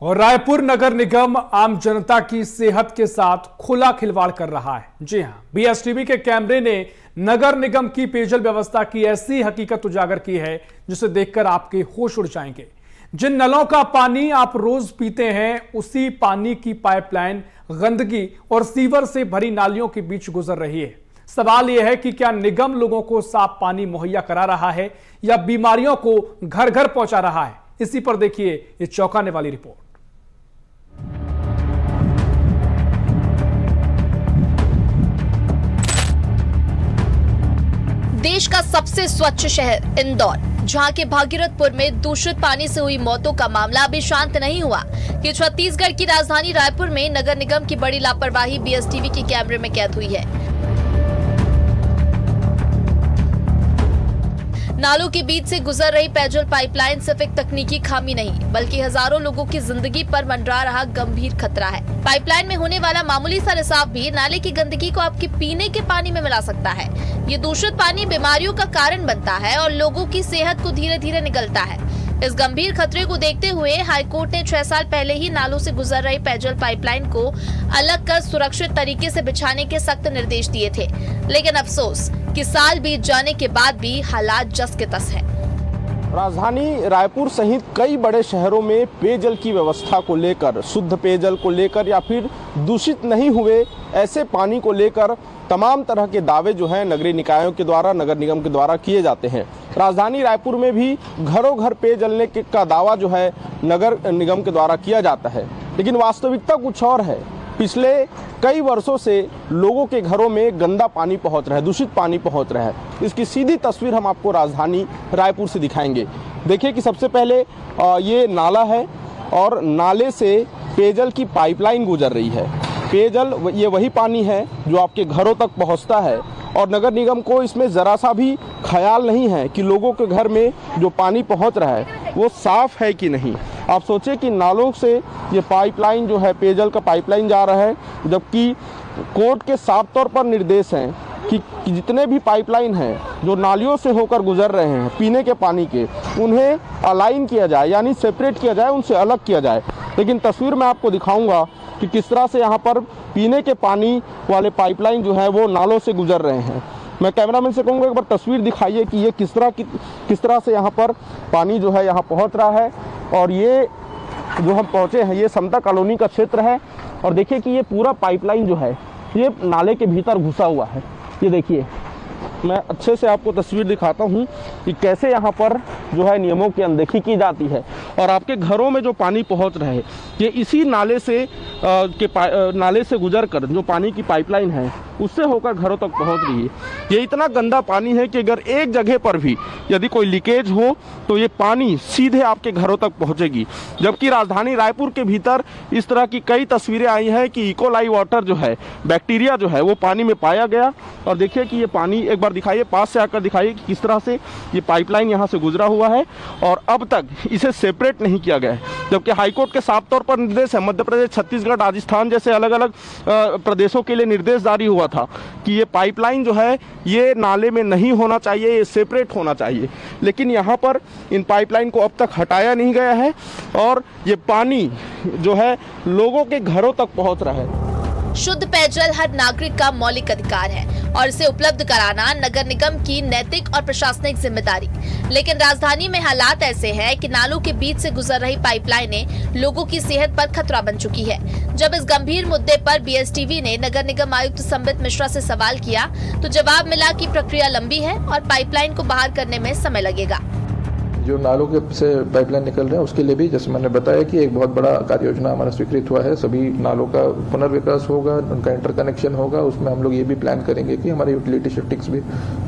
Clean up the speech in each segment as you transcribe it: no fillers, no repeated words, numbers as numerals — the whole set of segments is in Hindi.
और रायपुर नगर निगम आम जनता की सेहत के साथ खुला खिलवाड़ कर रहा है। जी हां, बीएसटीवी के कैमरे ने नगर निगम की पेयजल व्यवस्था की ऐसी हकीकत उजागर की है जिसे देखकर आपके होश उड़ जाएंगे। जिन नलों का पानी आप रोज पीते हैं, उसी पानी की पाइपलाइन गंदगी और सीवर से भरी नालियों के बीच गुजर रही है। सवाल यह है कि क्या निगम लोगों को साफ पानी मुहैया करा रहा है या बीमारियों को घर घर पहुंचा रहा है। इसी पर देखिए ये चौंकाने वाली रिपोर्ट। देश का सबसे स्वच्छ शहर इंदौर, जहां के भागीरथपुर में दूषित पानी से हुई मौतों का मामला अभी शांत नहीं हुआ कि छत्तीसगढ़ की राजधानी रायपुर में नगर निगम की बड़ी लापरवाही बीएसटीवी के कैमरे में कैद हुई है। नालों के बीच से गुजर रही पेयजल पाइपलाइन सिर्फ एक तकनीकी खामी नहीं, बल्कि हजारों लोगों की जिंदगी पर मंडरा रहा गंभीर खतरा है। पाइपलाइन में होने वाला मामूली सा रिसाव भी नाले की गंदगी को आपके पीने के पानी में मिला सकता है। ये दूषित पानी बीमारियों का कारण बनता है और लोगों की सेहत को धीरे धीरे निगलता है। इस गंभीर खतरे को देखते हुए हाईकोर्ट ने 6 साल पहले ही नालों से गुजर रही पेयजल पाइपलाइन को अलग कर सुरक्षित तरीके से बिछाने के सख्त निर्देश दिए थे, लेकिन अफसोस कि साल बीत जाने के बाद भी हालात जस के तस हैं। राजधानी रायपुर सहित कई बड़े शहरों में पेयजल की व्यवस्था को लेकर, शुद्ध पेयजल को लेकर या फिर दूषित नहीं हुए ऐसे पानी को लेकर तमाम तरह के दावे जो हैं नगरीय निकायों के द्वारा, नगर निगम के द्वारा किए जाते हैं। राजधानी रायपुर में भी घरों घर पेयजल का दावा जो है नगर निगम के द्वारा किया जाता है, लेकिन वास्तविकता कुछ और है। पिछले कई वर्षों से लोगों के घरों में गंदा पानी पहुंच रहा है, दूषित पानी पहुंच रहा है। इसकी सीधी तस्वीर हम आपको राजधानी रायपुर से दिखाएंगे। देखिए कि सबसे पहले ये नाला है और नाले से पेयजल की पाइपलाइन गुजर रही है। पेयजल ये वही पानी है जो आपके घरों तक पहुंचता है और नगर निगम को इसमें ज़रा सा भी ख्याल नहीं है कि लोगों के घर में जो पानी पहुंच रहा है वो साफ़ है कि नहीं। आप सोचें कि नालों से ये पाइपलाइन जो है, पेयजल का पाइपलाइन जा रहा है, जबकि कोर्ट के साफ तौर पर निर्देश हैं कि जितने भी पाइपलाइन हैं जो नालियों से होकर गुजर रहे हैं पीने के पानी के, उन्हें अलाइन किया जाए, यानी सेपरेट किया जाए, उनसे अलग किया जाए। लेकिन तस्वीर में आपको दिखाऊंगा कि किस तरह से यहाँ पर पीने के पानी वाले पाइपलाइन जो है वो नालों से गुजर रहे हैं। मैं कैमरामैन से कहूँगा एक बार तस्वीर दिखाइए कि ये किस तरह से यहाँ पर पानी जो है यहाँ पहुँच रहा है। और ये जो हम पहुँचे हैं ये समता कॉलोनी का क्षेत्र है और देखिए कि ये पूरा पाइपलाइन जो है ये नाले के भीतर घुसा हुआ है। ये देखिए, मैं अच्छे से आपको तस्वीर दिखाता हूँ कि कैसे यहाँ पर जो है नियमों की अनदेखी की जाती है और आपके घरों में जो पानी पहुँच रहा है ये इसी नाले से गुजर कर जो पानी की पाइपलाइन है उससे होकर घरों तक पहुँच रही है। ये इतना गंदा पानी है कि अगर एक जगह पर भी यदि कोई लीकेज हो तो ये पानी सीधे आपके घरों तक पहुँचेगी। जबकि राजधानी रायपुर के भीतर इस तरह की कई तस्वीरें आई हैं कि इकोलाई वाटर जो है, बैक्टीरिया जो है वो पानी में पाया गया। और देखिए कि ये पानी एक बार दिखाइए, पास से आकर दिखाइए कि किस तरह से ये पाइपलाइन यहाँ से गुजरा हुआ है और अब तक इसे सेपरेट नहीं किया गया है। जबकि हाईकोर्ट के साफ तौर पर निर्देश है, मध्य प्रदेश, छत्तीसगढ़, राजस्थान जैसे अलग अलग प्रदेशों के लिए निर्देश जारी हुआ था कि ये पाइपलाइन जो है ये नाले में नहीं होना चाहिए, ये सेपरेट होना चाहिए। लेकिन यहाँ पर इन पाइपलाइन को अब तक हटाया नहीं गया है और ये पानी जो है लोगों के घरों तक पहुँच रहा है। शुद्ध पेयजल हर नागरिक का मौलिक अधिकार है और इसे उपलब्ध कराना नगर निगम की नैतिक और प्रशासनिक जिम्मेदारी। लेकिन राजधानी में हालात ऐसे हैं कि नालों के बीच से गुजर रही पाइपलाइनें लोगों की सेहत पर खतरा बन चुकी है। जब इस गंभीर मुद्दे पर बीएसटीवी ने नगर निगम आयुक्त संबित मिश्रा से सवाल किया तो जवाब मिला कि प्रक्रिया लंबी है और पाइपलाइन को बाहर करने में समय लगेगा। जो नालों के से पाइपलाइन निकल रहे हैं उसके लिए भी जैसे मैंने बताया कि एक बहुत बड़ा कार्य योजना हमारा स्वीकृत हुआ है। सभी नालों का पुनर्विकास होगा, उनका इंटरकनेक्शन होगा। उसमें हम लोग ये भी प्लान करेंगे कि हमारे यूटिलिटी शिफ्टिंग्स भी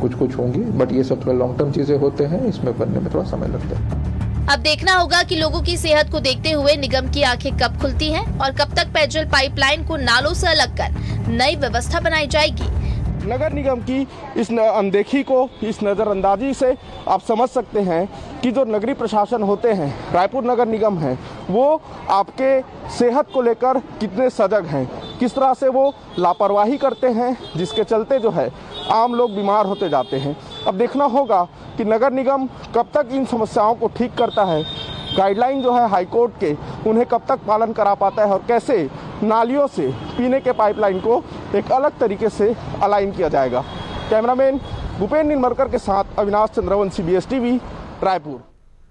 कुछ होंगी, बट ये सब थोड़ा लॉन्ग टर्म चीजें होते हैं, इसमें बनने में थोड़ा समय लगता है। अब देखना होगा कि लोगों की सेहत को देखते हुए निगम की आंखें कब खुलती हैं और कब तक पेयजल पाइपलाइन को नालों से अलग कर नई व्यवस्था बनाई जाएगी। नगर निगम की इस अनदेखी को, इस नज़रअंदाजी से आप समझ सकते हैं कि जो नगरीय प्रशासन होते हैं, रायपुर नगर निगम है, वो आपके सेहत को लेकर कितने सजग हैं, किस तरह से वो लापरवाही करते हैं, जिसके चलते जो है आम लोग बीमार होते जाते हैं। अब देखना होगा कि नगर निगम कब तक इन समस्याओं को ठीक करता है, गाइडलाइन जो है हाईकोर्ट के, उन्हें कब तक पालन करा पाता है और कैसे नालियों से पीने के पाइपलाइन को एक अलग तरीके से अलाइन किया जाएगा। कैमरामैन भूपेन निमरकर के साथ अविनाश चंद्रवंशी, BSTV, रायपुर।